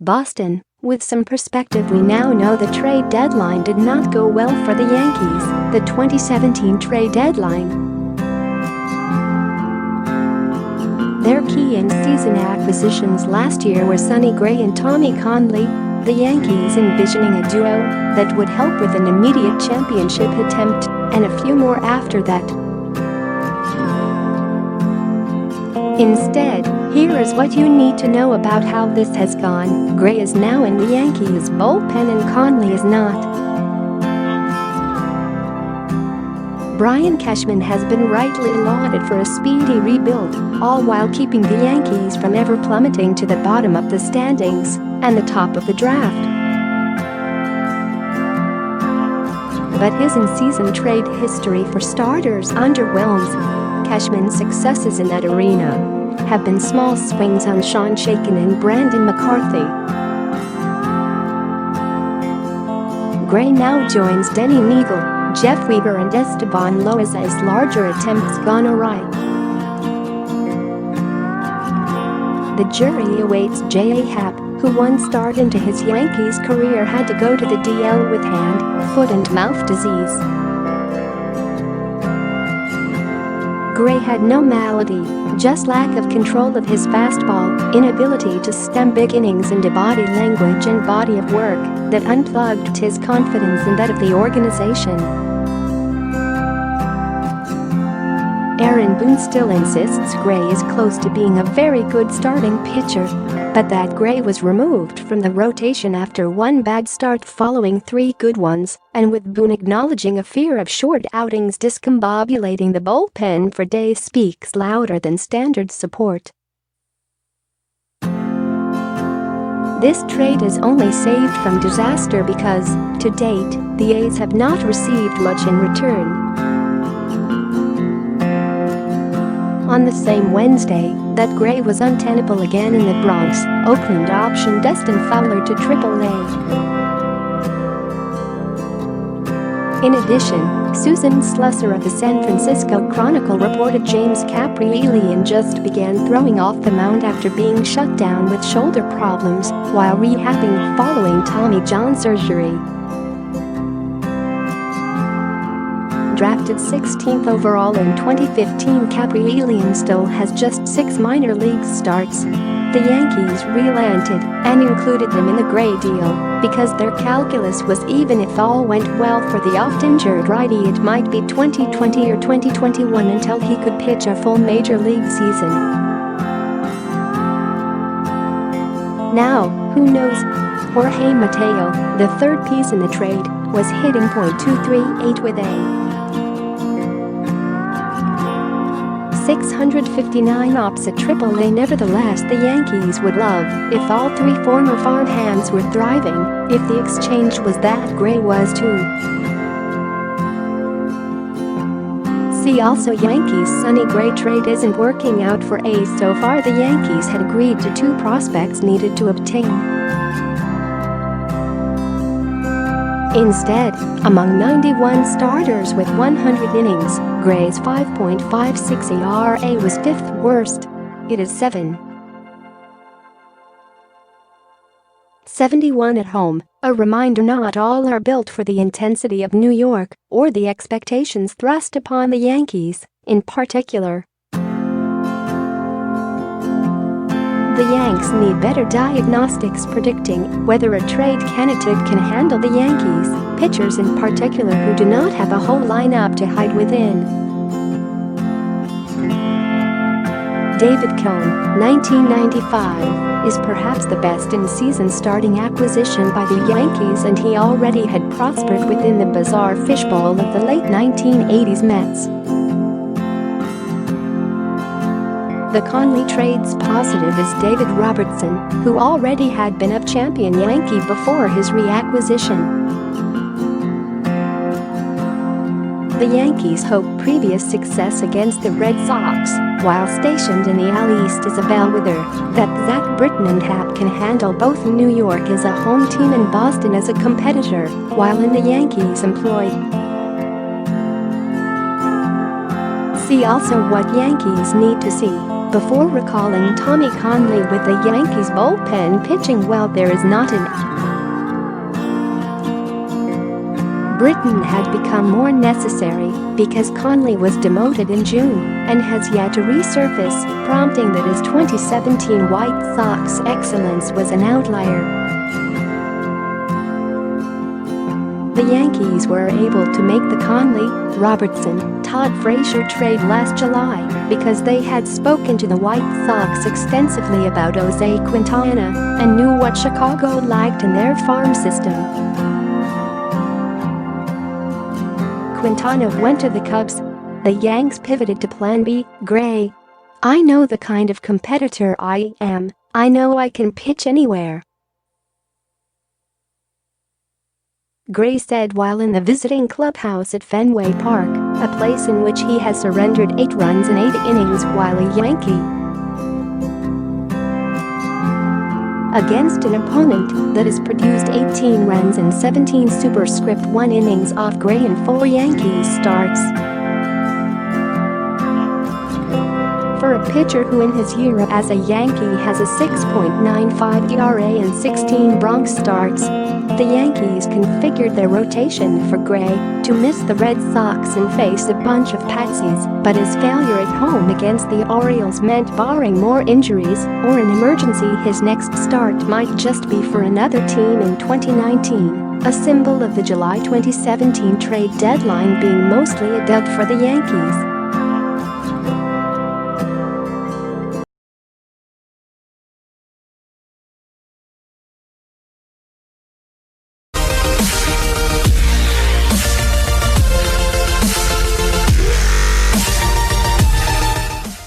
Boston. With some perspective, we now know the trade deadline did not go well for the Yankees, the 2017 trade deadline. Their key in-season acquisitions last year were Sonny Gray and Tommy Kahnle, the Yankees envisioning a duo that would help with an immediate championship attempt, and a few more after that. Instead, here is what you need to know about how this has gone. Gray is now in the Yankees bullpen and Kahnle is not. Brian Cashman has been rightly lauded for a speedy rebuild, all while keeping the Yankees from ever plummeting to the bottom of the standings and the top of the draft. But his in-season trade history, for starters, underwhelms. Cashman's successes in that arena have been small swings on Shawn, Chacon and McCarthy. Gray now joins Denny Neagle, Jeff Weaver and Esteban Loaiza as larger attempts gone awry. The jury awaits Happ, who one start into his Yankees career had to go to the DL with hand, foot and mouth disease. Gray had no malady, just lack of control of his fastball, inability to stem big innings, and a body language and body of work that unplugged his confidence and that of the organization. Boone still insists Gray is close to being a very good starting pitcher, but that Gray was removed from the rotation after one bad start following 3 good ones, and with Boone acknowledging a fear of short outings discombobulating the bullpen for days speaks louder than standard support. This trade is only saved from disaster because, to date, the A's have not received much in return. On the same Wednesday that Gray was untenable again in the Bronx, Oakland optioned Dustin Fowler to AAA. In addition, Susan Slusser of the San Francisco Chronicle reported James Kaprielian just began throwing off the mound after being shut down with shoulder problems while rehabbing following Tommy John surgery. Drafted 16th overall in 2015, Kaprielian still has just 6 minor league starts. The Yankees relented and included him in the Gray deal because their calculus was even if all went well for the oft-injured righty, it might be 2020 or 2021 until he could pitch a full major league season. Now, who knows? Jorge Mateo, the third piece in the trade, was hitting .238 with a .659 ops at AAA. Nevertheless, the Yankees would love if all 3 former farmhands were thriving, if the exchange was that Gray was too. See also Yankees Sonny Gray trade isn't working out for A's. So far the Yankees had agreed to 2 prospects needed to obtain. Instead, among 91 starters with 100 innings, Gray's 5.56 ERA was 5th worst. It is 7.71 at home. A reminder, not all are built for the intensity of New York or the expectations thrust upon the Yankees, in particular. The Yanks need better diagnostics predicting whether a trade candidate can handle the Yankees, pitchers in particular who do not have a whole lineup to hide within. David Cone, 1995, is perhaps the best in-season starting acquisition by the Yankees, and he already had prospered within the bizarre fishbowl of the late 1980s Mets. The Kahnle trade's positive is David Robertson, who already had been a champion Yankee before his reacquisition. The Yankees hope previous success against the Red Sox, while stationed in the AL East, is a bellwether that Zach Britton and Happ can handle both New York as a home team and Boston as a competitor, while in the Yankees' employ. See also what Yankees need to see. before recalling Tommy Kahnle with the Yankees bullpen pitching well. There is not an Britain had become more necessary because Kahnle was demoted in June and has yet to resurface, prompting that his 2017 White Sox excellence was an outlier. The Yankees were able to make the Kahnle, Robertson, Todd Frazier trade last July because they had spoken to the White Sox extensively about Jose Quintana and knew what Chicago liked in their farm system. Quintana went to the Cubs. The Yanks pivoted to Plan B, Gray. "I know the kind of competitor I am. I know I can pitch anywhere," Gray said while in the visiting clubhouse at Fenway Park, a place in which he has surrendered 8 runs in 8 innings while a Yankee. Against an opponent that has produced 18 runs in 17 superscript 1 innings off Gray in 4 Yankees starts. For a pitcher who in his year as a Yankee has a 6.95 ERA and 16 Bronx starts, the Yankees configured their rotation for Gray to miss the Red Sox and face a bunch of patsies, but his failure at home against the Orioles meant, barring more injuries or an emergency, his next start might just be for another team in 2019, a symbol of the July 2017 trade deadline being mostly a dud for the Yankees.